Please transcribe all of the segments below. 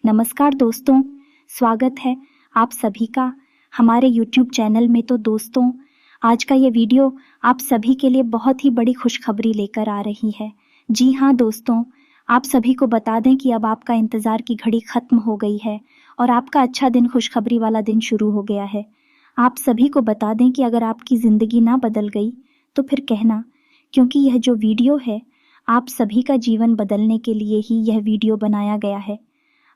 नमस्कार दोस्तों, स्वागत है आप सभी का हमारे YouTube चैनल में। तो दोस्तों, आज का ये वीडियो आप सभी के लिए बहुत ही बड़ी खुशखबरी लेकर आ रही है। जी हाँ दोस्तों, आप सभी को बता दें कि अब आपका इंतज़ार की घड़ी ख़त्म हो गई है और आपका अच्छा दिन, खुशखबरी वाला दिन शुरू हो गया है। आप सभी को बता दें कि अगर आपकी ज़िंदगी ना बदल गई तो फिर कहना, क्योंकि यह जो वीडियो है आप सभी का जीवन बदलने के लिए ही यह वीडियो बनाया गया है।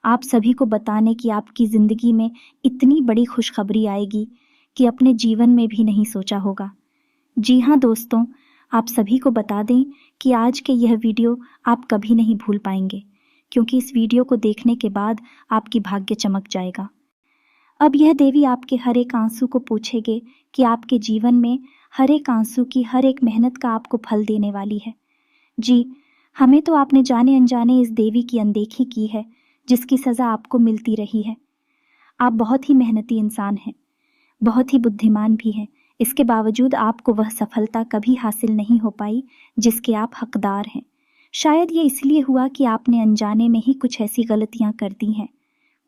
आप सभी को बताने कि आपकी ज़िंदगी में इतनी बड़ी खुशखबरी आएगी कि अपने जीवन में भी नहीं सोचा होगा। जी हाँ दोस्तों, आप सभी को बता दें कि आज के यह वीडियो आप कभी नहीं भूल पाएंगे, क्योंकि इस वीडियो को देखने के बाद आपकी भाग्य चमक जाएगा। अब यह देवी आपके हर एक आंसू को पूछेगे कि आपके जीवन में हर एक आंसू की, हर एक मेहनत का आपको फल देने वाली है। जी, हमें तो आपने जाने अनजाने इस देवी की अनदेखी की है, जिसकी सज़ा आपको मिलती रही है। आप बहुत ही मेहनती इंसान हैं, बहुत ही बुद्धिमान भी हैं। इसके बावजूद आपको वह सफलता कभी हासिल नहीं हो पाई जिसके आप हकदार हैं। शायद ये इसलिए हुआ कि आपने अनजाने में ही कुछ ऐसी गलतियां कर दी हैं,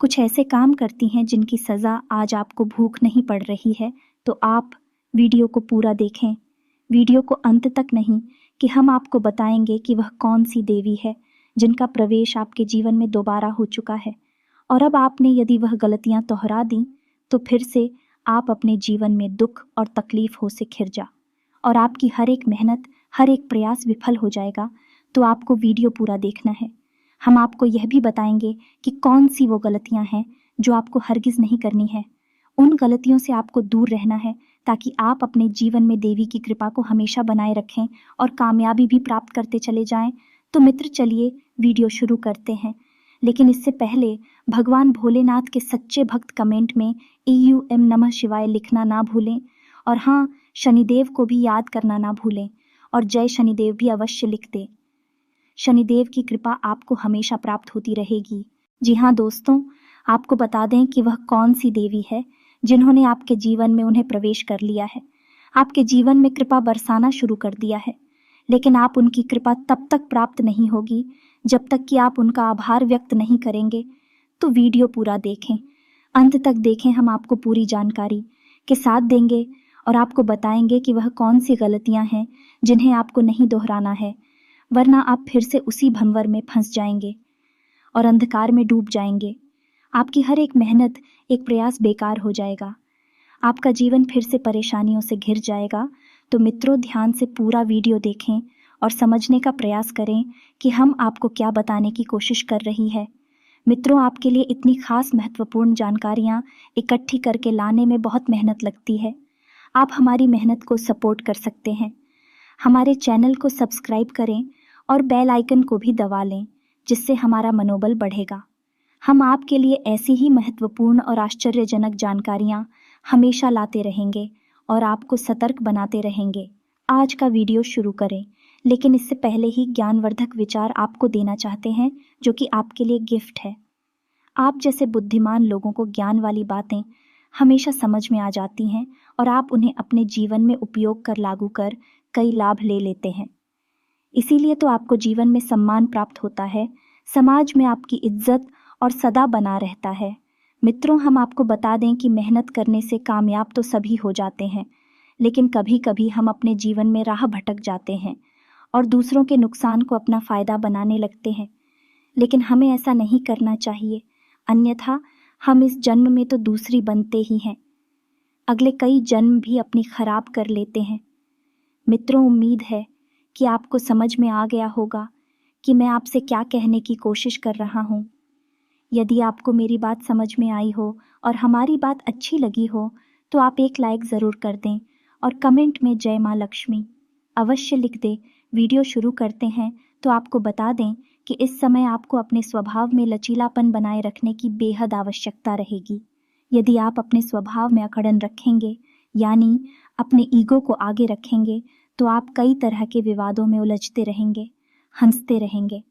कुछ ऐसे काम करती हैं जिनकी सज़ा आज आपको भूख नहीं पड़ रही है। तो आप वीडियो को पूरा देखें, वीडियो को अंत तक नहीं, कि हम आपको बताएंगे कि वह कौन सी देवी है जिनका प्रवेश आपके जीवन में दोबारा हो चुका है। और अब आपने यदि वह गलतियां दोहरा दी तो फिर से आप अपने जीवन में दुख और तकलीफ हो से घिर जा और आपकी हर एक मेहनत, हर एक प्रयास विफल हो जाएगा। तो आपको वीडियो पूरा देखना है। हम आपको यह भी बताएंगे कि कौन सी वो गलतियां हैं जो आपको हरगिज नहीं करनी है। उन गलतियों से आपको दूर रहना है ताकि आप अपने जीवन में देवी की कृपा को हमेशा बनाए रखें और कामयाबी भी प्राप्त करते चले जाएं। तो मित्र, चलिए वीडियो शुरू करते हैं। लेकिन इससे पहले भगवान भोलेनाथ के सच्चे भक्त कमेंट में EUM नमः शिवाय लिखना ना भूलें। और हाँ, शनिदेव को भी याद करना ना भूलें और जय शनिदेव भी अवश्य लिख दें। शनिदेव की कृपा आपको हमेशा प्राप्त होती रहेगी। जी हाँ दोस्तों, आपको बता दें कि वह कौन सी देवी है जिन्होंने आपके जीवन में उन्हें प्रवेश कर लिया है, आपके जीवन में कृपा बरसाना शुरू कर दिया है। लेकिन आप उनकी कृपा तब तक प्राप्त नहीं होगी जब तक कि आप उनका आभार व्यक्त नहीं करेंगे। तो वीडियो पूरा देखें, अंत तक देखें। हम आपको पूरी जानकारी के साथ देंगे और आपको बताएंगे कि वह कौन सी गलतियां हैं जिन्हें आपको नहीं दोहराना है, वरना आप फिर से उसी भंवर में फंस जाएंगे और अंधकार में डूब जाएंगे। आपकी हर एक मेहनत, एक प्रयास बेकार हो जाएगा। आपका जीवन फिर से परेशानियों से घिर जाएगा। तो मित्रों, ध्यान से पूरा वीडियो देखें और समझने का प्रयास करें कि हम आपको क्या बताने की कोशिश कर रही है। मित्रों, आपके लिए इतनी खास महत्वपूर्ण जानकारियाँ इकट्ठी करके लाने में बहुत मेहनत लगती है। आप हमारी मेहनत को सपोर्ट कर सकते हैं। हमारे चैनल को सब्सक्राइब करें और बेल आइकन को भी दबा लें, जिससे हमारा मनोबल बढ़ेगा। हम आपके लिए ऐसी ही महत्वपूर्ण और आश्चर्यजनक जानकारियाँ हमेशा लाते रहेंगे और आपको सतर्क बनाते रहेंगे। आज का वीडियो शुरू करें, लेकिन इससे पहले ही ज्ञानवर्धक विचार आपको देना चाहते हैं, जो कि आपके लिए गिफ्ट है। आप जैसे बुद्धिमान लोगों को ज्ञान वाली बातें हमेशा समझ में आ जाती हैं और आप उन्हें अपने जीवन में उपयोग कर, लागू कर कई लाभ ले लेते हैं। इसीलिए तो आपको जीवन में सम्मान प्राप्त होता है, समाज में आपकी इज्जत और सदा बना रहता है। मित्रों, हम आपको बता दें कि मेहनत करने से कामयाब तो सभी हो जाते हैं, लेकिन कभी कभी हम अपने जीवन में राह भटक जाते हैं और दूसरों के नुकसान को अपना फ़ायदा बनाने लगते हैं। लेकिन हमें ऐसा नहीं करना चाहिए, अन्यथा हम इस जन्म में तो दूसरी बनते ही हैं, अगले कई जन्म भी अपनी खराब कर लेते हैं। मित्रों, उम्मीद है कि आपको समझ में आ गया होगा कि मैं आपसे क्या कहने की कोशिश कर रहा हूँ। यदि आपको मेरी बात समझ में आई हो और हमारी बात अच्छी लगी हो तो आप एक लाइक ज़रूर कर दें और कमेंट में जय माँ लक्ष्मी अवश्य लिख दें। वीडियो शुरू करते हैं तो आपको बता दें कि इस समय आपको अपने स्वभाव में लचीलापन बनाए रखने की बेहद आवश्यकता रहेगी। यदि आप अपने स्वभाव में अकड़न रखेंगे, यानी अपने ईगो को आगे रखेंगे, तो आप कई तरह के विवादों में उलझते रहेंगे, हंसते रहेंगे।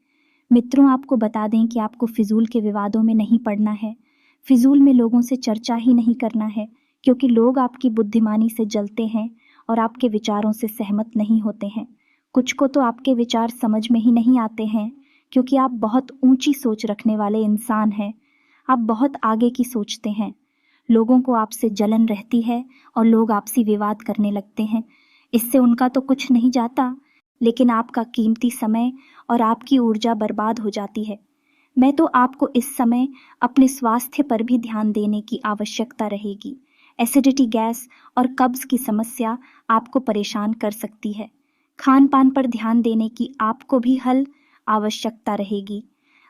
मित्रों, आपको बता दें कि आपको फिजूल के विवादों में नहीं पड़ना है, फिजूल में लोगों से चर्चा ही नहीं करना है, क्योंकि लोग आपकी बुद्धिमानी से जलते हैं और आपके विचारों से सहमत नहीं होते हैं। कुछ को तो आपके विचार समझ में ही नहीं आते हैं, क्योंकि आप बहुत ऊंची सोच रखने वाले इंसान हैं। आप बहुत आगे की सोचते हैं। लोगों को आपसे जलन रहती है और लोग आपसी विवाद करने लगते हैं। इससे उनका तो कुछ नहीं जाता, लेकिन आपका कीमती समय और आपकी ऊर्जा बर्बाद हो जाती है। मैं तो आपको इस समय अपने स्वास्थ्य पर भी ध्यान देने की आवश्यकता रहेगी। एसिडिटी गैस और कब्ज की समस्या आपको परेशान कर सकती है। खान पान पर ध्यान देने की आपको भी आवश्यकता रहेगी।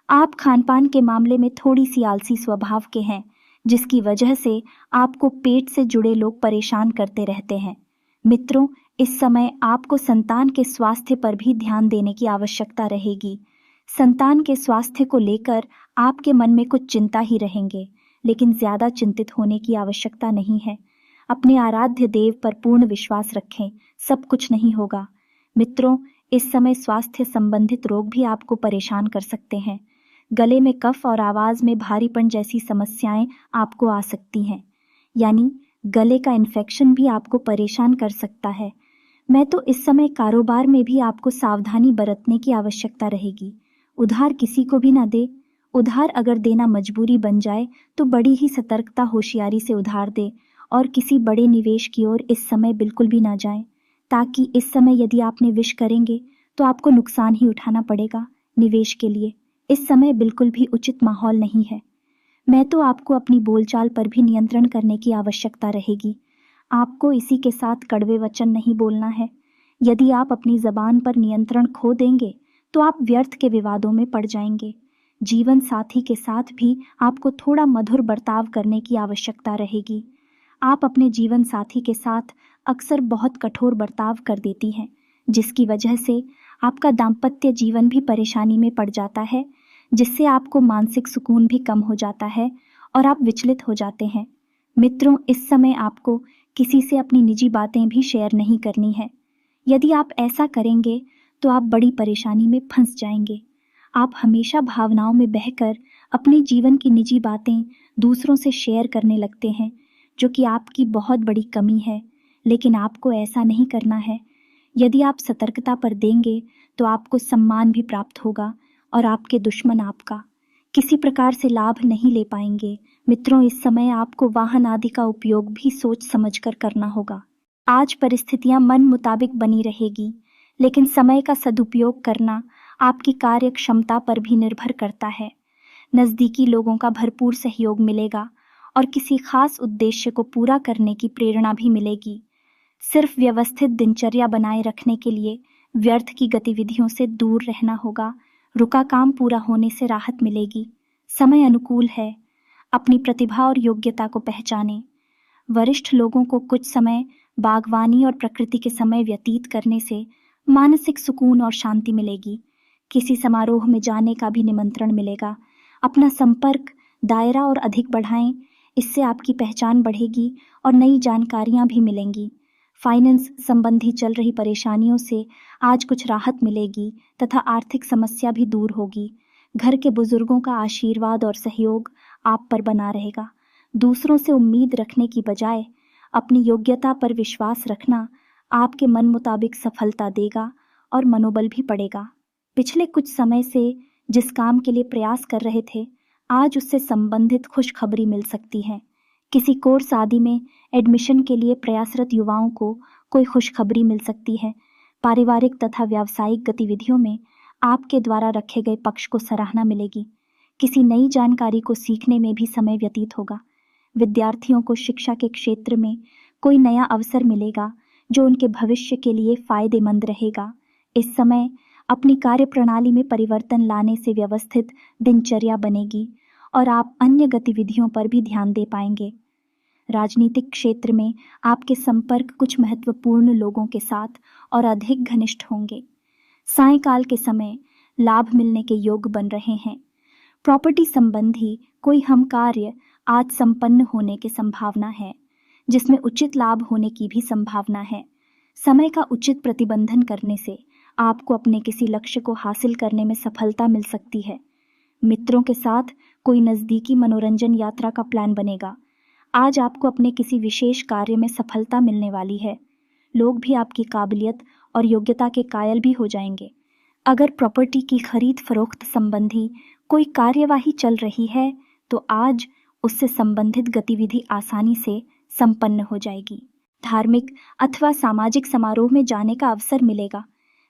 आप खान पान के मामले में थोड़ी सी आलसी स्वभाव के हैं, जिसकी वजह से आपको पेट से जुड़े लोग परेशान करते रहते हैं। मित्रों, इस समय आपको संतान के स्वास्थ्य पर भी ध्यान देने की आवश्यकता रहेगी। संतान के स्वास्थ्य को लेकर आपके मन में कुछ चिंता ही रहेंगे, लेकिन ज्यादा चिंतित होने की आवश्यकता नहीं है। अपने आराध्य देव पर पूर्ण विश्वास रखें, सब कुछ नहीं होगा। मित्रों, इस समय स्वास्थ्य संबंधित रोग भी आपको परेशान कर सकते हैं। गले में कफ और आवाज में भारीपन जैसी समस्याएं आपको आ सकती हैं, यानी गले का इन्फेक्शन भी आपको परेशान कर सकता है। मैं तो इस समय कारोबार में भी आपको सावधानी बरतने की आवश्यकता रहेगी। उधार किसी को भी ना दे। उधार अगर देना मजबूरी बन जाए तो बड़ी ही सतर्कता होशियारी से उधार दे और किसी बड़े निवेश की ओर इस समय बिल्कुल भी ना जाएं, ताकि इस समय यदि आपने विश करेंगे तो आपको नुकसान ही उठाना पड़ेगा। निवेश के लिए इस समय बिल्कुल भी उचित माहौल नहीं है। मैं तो आपको अपनी बोलचाल पर भी नियंत्रण करने की आवश्यकता रहेगी। आपको इसी के साथ कड़वे वचन नहीं बोलना है। यदि आप अपनी जबान पर नियंत्रण खो देंगे तो आप व्यर्थ के विवादों में पड़ जाएंगे। जीवन साथी के साथ भी आपको थोड़ा मधुर बर्ताव करने की आवश्यकता रहेगी। आप अपने जीवन साथी के साथ अक्सर बहुत कठोर बर्ताव कर देती हैं, जिसकी वजह से आपका दाम्पत्य जीवन भी परेशानी में पड़ जाता है, जिससे आपको मानसिक सुकून भी कम हो जाता है और आप विचलित हो जाते हैं। मित्रों, इस समय आपको किसी से अपनी निजी बातें भी शेयर नहीं करनी है। यदि आप ऐसा करेंगे तो आप बड़ी परेशानी में फंस जाएंगे। आप हमेशा भावनाओं में बहकर अपने जीवन की निजी बातें दूसरों से शेयर करने लगते हैं, जो कि आपकी बहुत बड़ी कमी है, लेकिन आपको ऐसा नहीं करना है। यदि आप सतर्कता पर देंगे तो आपको सम्मान भी प्राप्त होगा और आपके दुश्मन आपका किसी प्रकार से लाभ नहीं ले पाएंगे। मित्रों, इस समय आपको वाहन आदि का उपयोग भी सोच समझकर करना होगा। आज परिस्थितियां मन मुताबिक बनी रहेगी, लेकिन समय का सदुपयोग करना आपकी कार्य क्षमता पर भी निर्भर करता है। नज़दीकी लोगों का भरपूर सहयोग मिलेगा और किसी खास उद्देश्य को पूरा करने की प्रेरणा भी मिलेगी। सिर्फ व्यवस्थित दिनचर्या बनाए रखने के लिए व्यर्थ की गतिविधियों से दूर रहना होगा। रुका काम पूरा होने से राहत मिलेगी। समय अनुकूल है। अपनी प्रतिभा और योग्यता को पहचानें। वरिष्ठ लोगों को कुछ समय बागवानी और प्रकृति के समय व्यतीत करने से मानसिक सुकून और शांति मिलेगी। किसी समारोह में जाने का भी निमंत्रण मिलेगा। अपना संपर्क दायरा और अधिक बढ़ाएं, इससे आपकी पहचान बढ़ेगी और नई जानकारियां भी मिलेंगी। फाइनेंस संबंधी चल रही परेशानियों से आज कुछ राहत मिलेगी तथा आर्थिक समस्या भी दूर होगी। घर के बुजुर्गों का आशीर्वाद और सहयोग आप पर बना रहेगा। दूसरों से उम्मीद रखने की बजाय अपनी योग्यता पर विश्वास रखना आपके मन मुताबिक सफलता देगा और मनोबल भी बढ़ेगा। पिछले कुछ समय से जिस काम के लिए प्रयास कर रहे थे, आज उससे संबंधित खुशखबरी मिल सकती है। किसी कोर्स आदि में एडमिशन के लिए प्रयासरत युवाओं को कोई खुशखबरी मिल सकती है। पारिवारिक तथा व्यावसायिक गतिविधियों में आपके द्वारा रखे गए पक्ष को सराहना मिलेगी। किसी नई जानकारी को सीखने में भी समय व्यतीत होगा। विद्यार्थियों को शिक्षा के क्षेत्र में कोई नया अवसर मिलेगा जो उनके भविष्य के लिए फायदेमंद रहेगा। इस समय अपनी कार्य प्रणाली में परिवर्तन लाने से व्यवस्थित दिनचर्या बनेगी और आप अन्य गतिविधियों पर भी ध्यान दे पाएंगे। राजनीतिक क्षेत्र में आपके संपर्क कुछ महत्वपूर्ण लोगों के साथ और अधिक घनिष्ठ होंगे। सायंकाल के समय लाभ मिलने के योग बन रहे हैं। प्रॉपर्टी संबंधी कोई हम कार्य आज संपन्न होने की संभावना है, जिसमें उचित लाभ होने की भी संभावना है। समय का उचित प्रतिबंधन करने से आपको अपने किसी लक्ष्य को हासिल करने में सफलता मिल सकती है। मित्रों के साथ कोई नज़दीकी मनोरंजन यात्रा का प्लान बनेगा। आज आपको अपने किसी विशेष कार्य में सफलता मिलने वाली है। लोग भी आपकी काबिलियत और योग्यता के कायल भी हो जाएंगे। अगर प्रॉपर्टी की खरीद फरोख्त संबंधी कोई कार्यवाही चल रही है तो आज उससे संबंधित गतिविधि आसानी से संपन्न हो जाएगी। धार्मिक अथवा सामाजिक समारोह में जाने का अवसर मिलेगा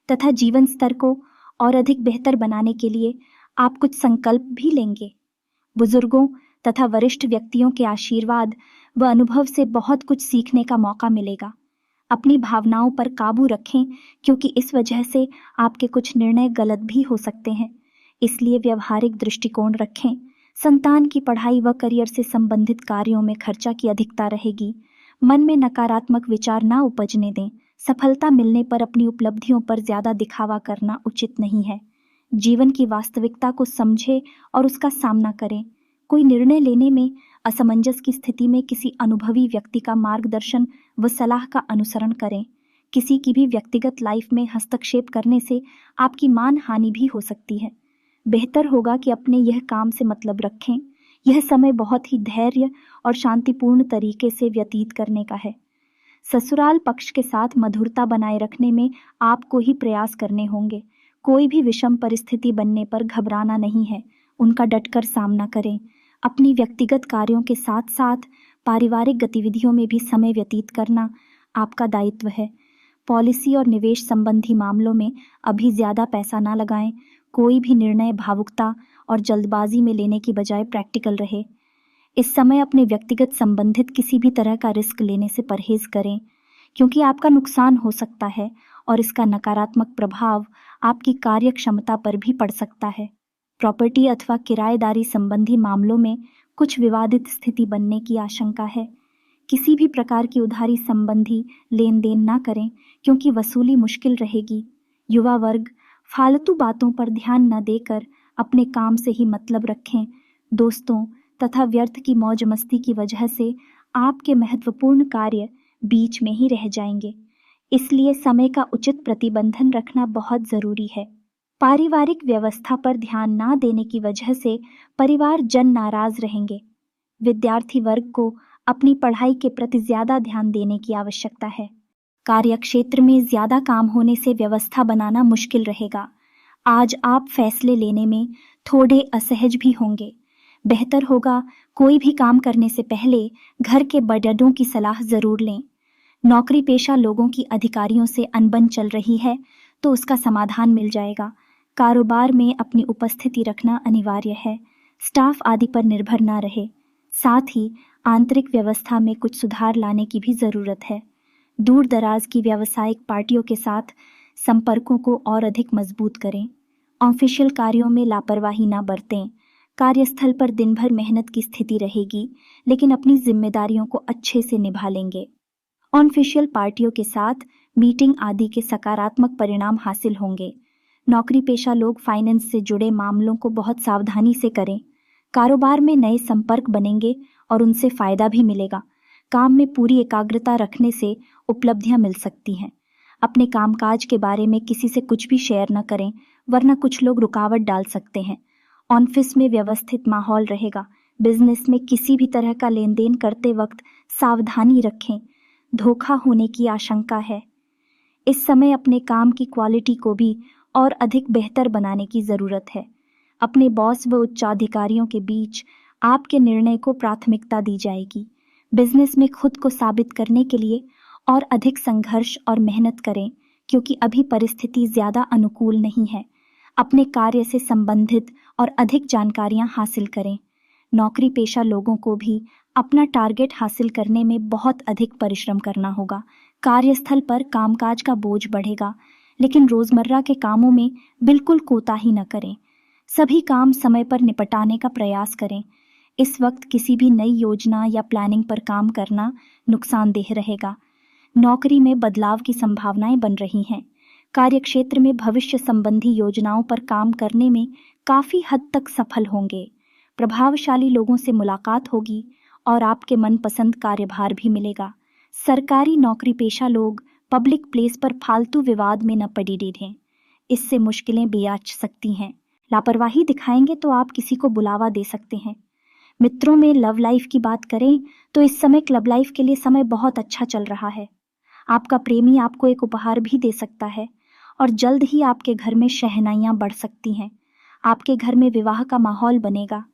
तथा जीवन स्तर को और अधिक बेहतर बनाने के लिए आप कुछ संकल्प भी लेंगे। बुजुर्गों तथा वरिष्ठ व्यक्तियों के आशीर्वाद व अनुभव से बहुत कुछ सीखने का मौका मिलेगा। अपनी भावनाओं पर काबू रखें, क्योंकि इस वजह से आपके कुछ निर्णय गलत भी हो सकते हैं। इसलिए व्यवहारिक दृष्टिकोण रखें। संतान की पढ़ाई व करियर से संबंधित कार्यों में खर्चा की अधिकता रहेगी। मन में नकारात्मक विचार ना उपजने दें। सफलता मिलने पर अपनी उपलब्धियों पर ज्यादा दिखावा करना उचित नहीं है। जीवन की वास्तविकता को समझें और उसका सामना करें। कोई निर्णय लेने में असमंजस की स्थिति में किसी अनुभवी व्यक्ति का मार्गदर्शन व सलाह का अनुसरण करें। किसी की भी व्यक्तिगत लाइफ में हस्तक्षेप करने से आपकी मान हानि भी हो सकती है। बेहतर होगा कि अपने यह काम से मतलब रखें। यह समय बहुत ही धैर्य और शांतिपूर्ण तरीके से व्यतीत करने का है। ससुराल पक्ष के साथ मधुरता बनाए रखने में आपको ही प्रयास करने होंगे। कोई भी विषम परिस्थिति बनने पर घबराना नहीं है, उनका डटकर सामना करें। अपनी व्यक्तिगत कार्यों के साथ साथ पारिवारिक गतिविधियों में भी समय व्यतीत करना आपका दायित्व है। पॉलिसी और निवेश संबंधी मामलों में अभी ज्यादा पैसा ना लगाएं। कोई भी निर्णय भावुकता और जल्दबाजी में लेने की बजाय प्रैक्टिकल रहे। इस समय अपने व्यक्तिगत संबंधित किसी भी तरह का रिस्क लेने से परहेज करें, क्योंकि आपका नुकसान हो सकता है और इसका नकारात्मक प्रभाव आपकी कार्य क्षमता पर भी पड़ सकता है। प्रॉपर्टी अथवा किराएदारी संबंधी मामलों में कुछ विवादित स्थिति बनने की आशंका है। किसी भी प्रकार की उधारी संबंधी लेन देन ना करें, क्योंकि वसूली मुश्किल रहेगी। युवा वर्ग फालतू बातों पर ध्यान न देकर अपने काम से ही मतलब रखें। दोस्तों तथा व्यर्थ की मौज मस्ती की वजह से आपके महत्वपूर्ण कार्य बीच में ही रह जाएंगे। इसलिए समय का उचित प्रतिबंधन रखना बहुत जरूरी है। पारिवारिक व्यवस्था पर ध्यान ना देने की वजह से परिवार जन नाराज रहेंगे। विद्यार्थी वर्ग को अपनी पढ़ाई के प्रति ज्यादा ध्यान देने की आवश्यकता है। कार्यक्षेत्र में ज्यादा काम होने से व्यवस्था बनाना मुश्किल रहेगा। आज आप फैसले लेने में थोड़े असहज भी होंगे। बेहतर होगा कोई भी काम करने से पहले घर के बड़ों की सलाह जरूर लें। नौकरी पेशा लोगों की अधिकारियों से अनबन चल रही है तो उसका समाधान मिल जाएगा। कारोबार में अपनी उपस्थिति रखना अनिवार्य है। स्टाफ आदि पर निर्भर ना रहे। साथ ही आंतरिक व्यवस्था में कुछ सुधार लाने की भी जरूरत है। दूर दराज की व्यावसायिक पार्टियों के साथ संपर्कों को और अधिक मजबूत करें। ऑफिशियल कार्यों में लापरवाही ना बरतें। कार्यस्थल पर दिन भर मेहनत की स्थिति रहेगी, लेकिन अपनी जिम्मेदारियों को अच्छे से निभा लेंगे। ऑफिशियल पार्टियों के साथ मीटिंग आदि के सकारात्मक परिणाम हासिल होंगे। नौकरी पेशा लोग फाइनेंस से जुड़े मामलों को बहुत सावधानी से करें। कारोबार में नए संपर्क बनेंगे और उनसे फायदा भी मिलेगा। काम में पूरी एकाग्रता रखने से उपलब्धियां मिल सकती हैं। अपने कामकाज के बारे में किसी से कुछ भी शेयर न करें, वरना कुछ लोग रुकावट डाल सकते हैं। ऑफिस में व्यवस्थित माहौल रहेगा। बिजनेस में किसी भी तरह का लेन देन करते वक्त सावधानी रखें, धोखा होने की आशंका है। इस समय अपने काम की क्वालिटी को भी और अधिक बेहतर बनाने की जरूरत है। अपने बॉस व उच्चाधिकारियों के बीच आपके निर्णय को प्राथमिकता दी जाएगी। बिजनेस में खुद को साबित करने के लिए और अधिक संघर्ष और मेहनत करें, क्योंकि अभी परिस्थिति ज्यादा अनुकूल नहीं है। अपने कार्य से संबंधित और अधिक जानकारियां हासिल करें। नौकरी पेशा लोगों को भी अपना टारगेट हासिल करने में बहुत अधिक परिश्रम करना होगा। कार्यस्थल पर कामकाज का बोझ बढ़ेगा, लेकिन रोजमर्रा के कामों में बिल्कुल कोताही न करें। सभी काम समय पर निपटाने का प्रयास करें। इस वक्त किसी भी नई योजना या प्लानिंग पर काम करना नुकसानदेह रहेगा। नौकरी में बदलाव की संभावनाएं बन रही हैं। कार्यक्षेत्र में भविष्य संबंधी योजनाओं पर काम करने में काफी हद तक सफल होंगे। प्रभावशाली लोगों से मुलाकात होगी और आपके मनपसंद कार्यभार भी मिलेगा। सरकारी नौकरी पेशा लोग पब्लिक प्लेस पर फालतू विवाद में न पड़ी रहें, इससे मुश्किलें भी आ सकती हैं। लापरवाही दिखाएंगे तो आप किसी को बुलावा दे सकते हैं। मित्रों में लव लाइफ की बात करें तो इस समय क्लब लाइफ के लिए समय बहुत अच्छा चल रहा है। आपका प्रेमी आपको एक उपहार भी दे सकता है और जल्द ही आपके घर में शहनाइयां बढ़ सकती हैं। आपके घर में विवाह का माहौल बनेगा।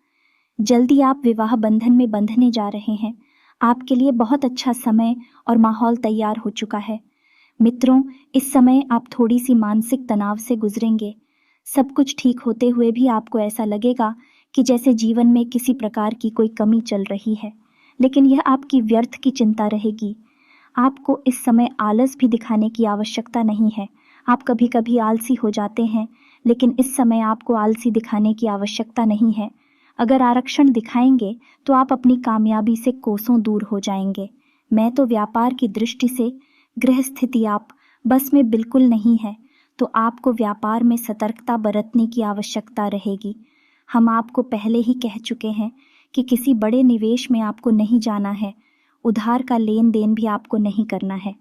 जल्दी आप विवाह बंधन में बंधने जा रहे हैं। आपके लिए बहुत अच्छा समय और माहौल तैयार हो चुका है। मित्रों, इस समय आप थोड़ी सी मानसिक तनाव से गुजरेंगे। सब कुछ ठीक होते हुए भी आपको ऐसा लगेगा कि जैसे जीवन में किसी प्रकार की कोई कमी चल रही है, लेकिन यह आपकी व्यर्थ की चिंता रहेगी। आपको इस समय आलस भी दिखाने की आवश्यकता नहीं है। आप कभी कभी आलसी हो जाते हैं, लेकिन इस समय आपको आलसी दिखाने की आवश्यकता नहीं है। अगर आरक्षण दिखाएंगे तो आप अपनी कामयाबी से कोसों दूर हो जाएंगे। मैं तो व्यापार की दृष्टि से गृह स्थिति आप बस में बिल्कुल नहीं है, तो आपको व्यापार में सतर्कता बरतने की आवश्यकता रहेगी। हम आपको पहले ही कह चुके हैं कि किसी बड़े निवेश में आपको नहीं जाना है। उधार का लेन देन भी आपको नहीं करना है।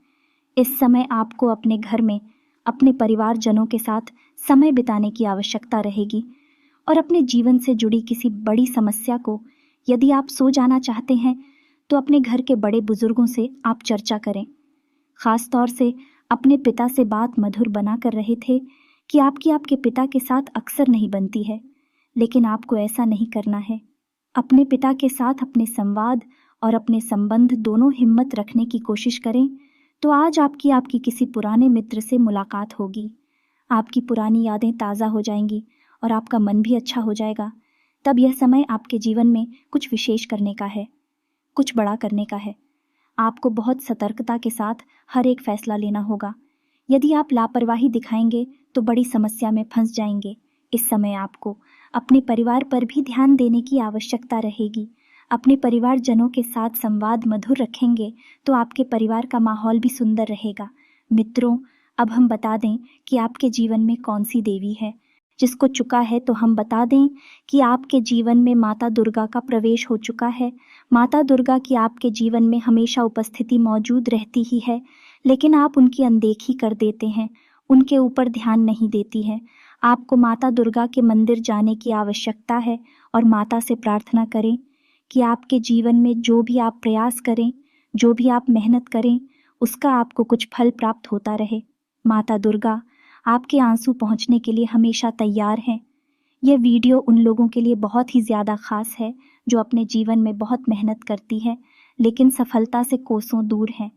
इस समय आपको अपने घर में अपने परिवारजनों के साथ समय बिताने की आवश्यकता रहेगी और अपने जीवन से जुड़ी किसी बड़ी समस्या को यदि आप सो जाना चाहते हैं तो अपने घर के बड़े बुजुर्गों से आप चर्चा करें। खास तौर से अपने पिता से बात मधुर बना कर रहे थे कि आपके पिता के साथ अक्सर नहीं बनती है, लेकिन आपको ऐसा नहीं करना है। अपने पिता के साथ अपने संवाद और अपने संबंध दोनों हिम्मत रखने की कोशिश करें तो आज आपकी किसी पुराने मित्र से मुलाकात होगी। आपकी पुरानी यादें ताज़ा हो जाएंगी और आपका मन भी अच्छा हो जाएगा। तब यह समय आपके जीवन में कुछ विशेष करने का है, कुछ बड़ा करने का है। आपको बहुत सतर्कता के साथ हर एक फैसला लेना होगा। यदि आप लापरवाही दिखाएंगे तो बड़ी समस्या में फंस जाएंगे। इस समय आपको अपने परिवार पर भी ध्यान देने की आवश्यकता रहेगी। अपने परिवारजनों के साथ संवाद मधुर रखेंगे तो आपके परिवार का माहौल भी सुंदर रहेगा। मित्रों, अब हम बता दें कि आपके जीवन में कौन सी देवी है। जिसको चुका है तो हम बता दें कि आपके जीवन में माता दुर्गा का प्रवेश हो चुका है। माता दुर्गा की आपके जीवन में हमेशा उपस्थिति मौजूद रहती ही है, लेकिन आप उनकी अनदेखी कर देते हैं, उनके ऊपर ध्यान नहीं देती है। आपको माता दुर्गा के मंदिर जाने की आवश्यकता है और माता से प्रार्थना करें कि आपके जीवन में जो भी आप प्रयास करें, जो भी आप मेहनत करें, उसका आपको कुछ फल प्राप्त होता रहे। माता दुर्गा आपके आंसू पहुंचने के लिए हमेशा तैयार हैं। यह वीडियो उन लोगों के लिए बहुत ही ज़्यादा खास है जो अपने जीवन में बहुत मेहनत करती है लेकिन सफलता से कोसों दूर हैं।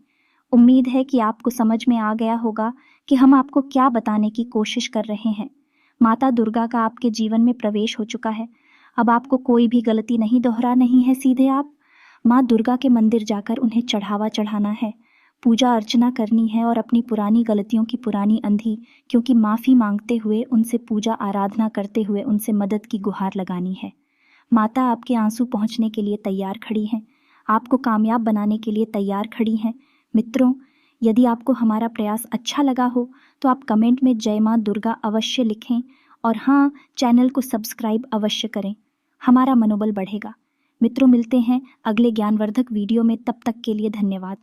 उम्मीद है कि आपको समझ में आ गया होगा कि हम आपको क्या बताने की कोशिश कर रहे हैं। माता दुर्गा का आपके जीवन में प्रवेश हो चुका है। अब आपको कोई भी गलती नहीं दोहरानी है। सीधे आप माँ दुर्गा के मंदिर जाकर उन्हें चढ़ावा चढ़ाना है, पूजा अर्चना करनी है और अपनी पुरानी गलतियों की पुरानी अंधी क्योंकि माफ़ी मांगते हुए, उनसे पूजा आराधना करते हुए उनसे मदद की गुहार लगानी है। माता आपके आंसू पहुँचने के लिए तैयार खड़ी हैं, आपको कामयाब बनाने के लिए तैयार खड़ी हैं। मित्रों, यदि आपको हमारा प्रयास अच्छा लगा हो तो आप कमेंट में जय माँ दुर्गा अवश्य लिखें और हाँ, चैनल को सब्सक्राइब अवश्य करें, हमारा मनोबल बढ़ेगा। मित्रों, मिलते हैं अगले ज्ञानवर्धक वीडियो में। तब तक के लिए धन्यवाद।